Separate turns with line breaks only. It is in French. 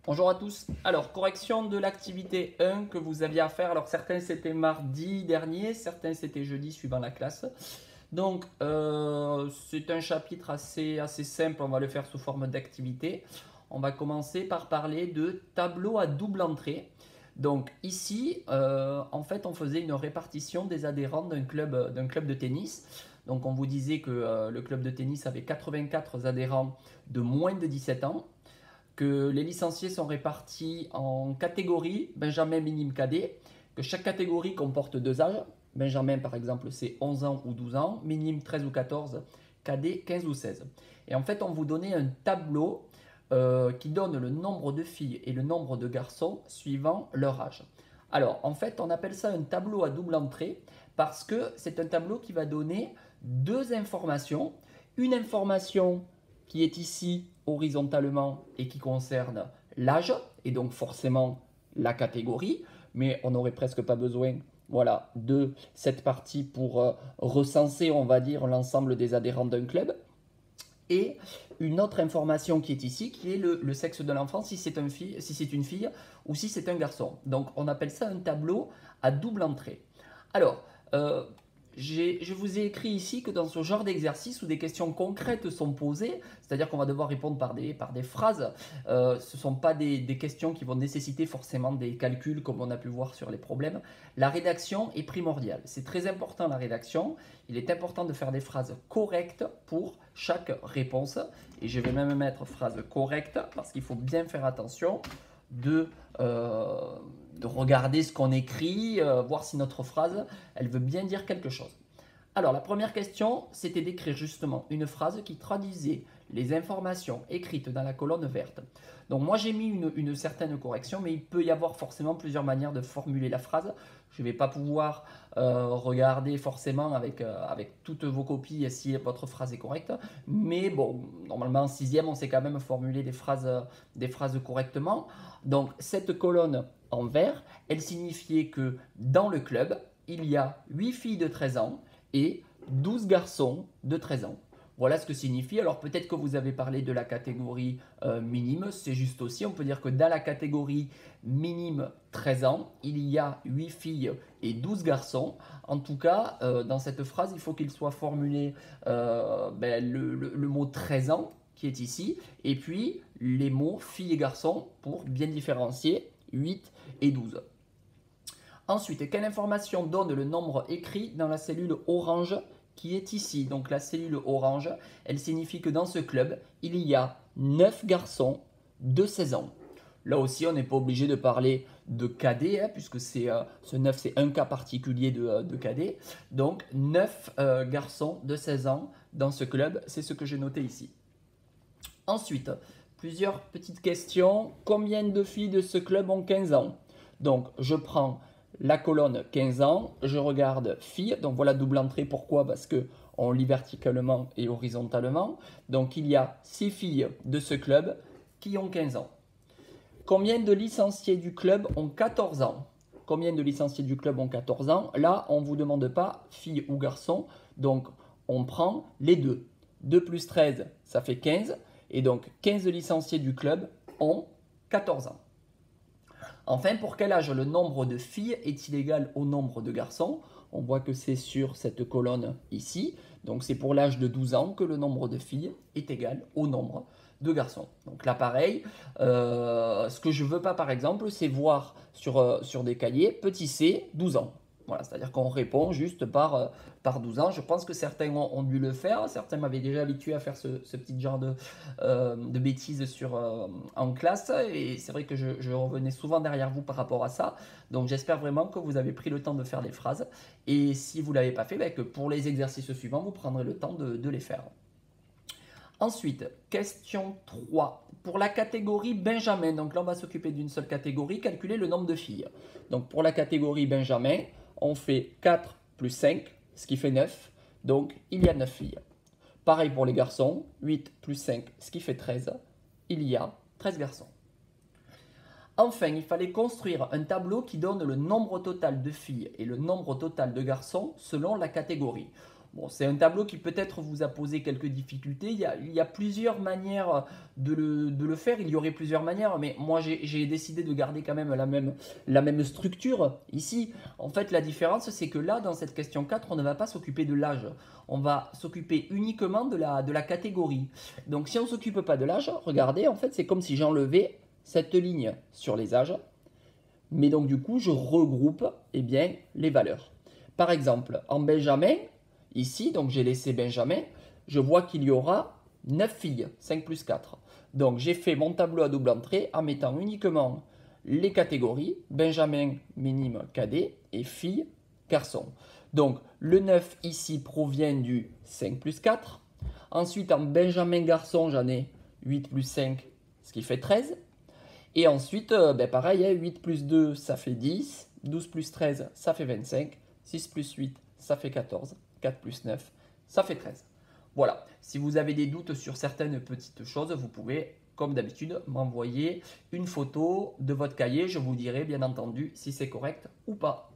Bonjour à tous. Alors, correction de l'activité 1 que vous aviez à faire. Alors, certains c'était mardi dernier, certains c'était jeudi suivant la classe. Donc, c'est un chapitre assez simple, on va le faire sous forme d'activité. On va commencer par parler de tableau à double entrée. Donc ici, en fait, on faisait une répartition des adhérents d'un club de tennis. Donc on vous disait que le club de tennis avait 84 adhérents de moins de 17 ans, que les licenciés sont répartis en catégories, Benjamin, minime, cadet, que chaque catégorie comporte deux âges. Benjamin, par exemple, c'est 11 ans ou 12 ans, minime 13 ou 14, cadet 15 ou 16. Et en fait, on vous donnait un tableau qui donne le nombre de filles et le nombre de garçons suivant leur âge. Alors, en fait, on appelle ça un tableau à double entrée parce que c'est un tableau qui va donner deux informations. Une information qui est ici horizontalement et qui concerne l'âge et donc forcément la catégorie, mais on n'aurait presque pas besoin voilà, de cette partie pour recenser, on va dire, l'ensemble des adhérents d'un club. Et une autre information qui est ici, qui est le sexe de l'enfant, si c'est une fille ou si c'est un garçon. Donc on appelle ça un tableau à double entrée. Alors, je vous ai écrit ici que dans ce genre d'exercice où des questions concrètes sont posées, c'est-à-dire qu'on va devoir répondre par des phrases, ce ne sont pas des questions qui vont nécessiter forcément des calculs comme on a pu voir sur les problèmes. La rédaction est primordiale. C'est très important la rédaction. Il est important de faire des phrases correctes pour chaque réponse. Et je vais même mettre phrase correcte parce qu'il faut bien faire attention de regarder ce qu'on écrit, voir si notre phrase, elle veut bien dire quelque chose. Alors, la première question, c'était d'écrire justement une phrase qui traduisait les informations écrites dans la colonne verte. Donc moi, j'ai mis une certaine correction, mais il peut y avoir forcément plusieurs manières de formuler la phrase. Je ne vais pas pouvoir regarder forcément avec toutes vos copies si votre phrase est correcte. Mais bon, normalement, en sixième, on sait quand même formuler des phrases correctement. Donc, cette colonne en vert, elle signifiait que dans le club, il y a 8 filles de 13 ans et 12 garçons de 13 ans. Voilà ce que signifie. Alors peut-être que vous avez parlé de la catégorie minime, c'est juste aussi. On peut dire que dans la catégorie minime 13 ans, il y a 8 filles et 12 garçons. En tout cas, dans cette phrase, il faut qu'il soit formulé le mot 13 ans qui est ici, et puis les mots filles et garçons pour bien différencier 8 et 12. Ensuite, quelle information donne le nombre écrit dans la cellule orange qui est ici? Donc la cellule orange, elle signifie que dans ce club, il y a 9 garçons de 16 ans. Là aussi, on n'est pas obligé de parler de cadet, puisque ce 9, c'est un cas particulier de cadet. Donc 9 garçons de 16 ans dans ce club, c'est ce que j'ai noté ici. Ensuite, plusieurs petites questions. Combien de filles de ce club ont 15 ans? Donc je prends la colonne 15 ans, je regarde filles, donc voilà double entrée, pourquoi? Parce qu'on lit verticalement et horizontalement. Donc il y a 6 filles de ce club qui ont 15 ans. Combien de licenciés du club ont 14 ans? Combien de licenciés du club ont 14 ans? Là, on ne vous demande pas filles ou garçons, donc on prend les deux. 2 plus 13, ça fait 15, et donc 15 licenciés du club ont 14 ans. Enfin, pour quel âge le nombre de filles est-il égal au nombre de garçons? On voit que c'est sur cette colonne ici. Donc c'est pour l'âge de 12 ans que le nombre de filles est égal au nombre de garçons. Donc là pareil, ce que je ne veux pas par exemple, c'est voir sur des cahiers petit c 12 ans. Voilà, c'est-à-dire qu'on répond juste par 12 ans. Je pense que certains ont dû le faire. Certains m'avaient déjà habitué à faire ce petit genre de bêtises en classe. Et c'est vrai que je revenais souvent derrière vous par rapport à ça. Donc j'espère vraiment que vous avez pris le temps de faire les phrases. Et si vous ne l'avez pas fait, que pour les exercices suivants, vous prendrez le temps de les faire. Ensuite, question 3. Pour la catégorie Benjamin, donc là on va s'occuper d'une seule catégorie, calculer le nombre de filles. Donc pour la catégorie Benjamin, on fait 4 plus 5, ce qui fait 9. Donc il y a 9 filles. Pareil pour les garçons, 8 plus 5, ce qui fait 13. Il y a 13 garçons. Enfin, il fallait construire un tableau qui donne le nombre total de filles et le nombre total de garçons selon la catégorie. Bon, c'est un tableau qui peut-être vous a posé quelques difficultés. Il y a plusieurs manières de le faire. Il y aurait plusieurs manières, mais moi j'ai décidé de garder quand même la même structure ici. En fait, la différence, c'est que là, dans cette question 4, on ne va pas s'occuper de l'âge. On va s'occuper uniquement de la catégorie. Donc, si on ne s'occupe pas de l'âge, regardez, en fait, c'est comme si j'enlevais cette ligne sur les âges. Mais donc, du coup, je regroupe eh bien, les valeurs. Par exemple, en Benjamin, ici, donc j'ai laissé Benjamin, je vois qu'il y aura 9 filles, 5 plus 4. Donc, j'ai fait mon tableau à double entrée en mettant uniquement les catégories, Benjamin, minime, cadet, et filles, garçon. Donc, le 9 ici provient du 5 plus 4. Ensuite, en Benjamin garçon, j'en ai 8 plus 5, ce qui fait 13. Et ensuite, pareil, 8 plus 2, ça fait 10. 12 plus 13, ça fait 25. 6 plus 8, ça fait 14. 4 plus 9, ça fait 13. Voilà. Si vous avez des doutes sur certaines petites choses, vous pouvez, comme d'habitude, m'envoyer une photo de votre cahier. Je vous dirai bien entendu si c'est correct ou pas.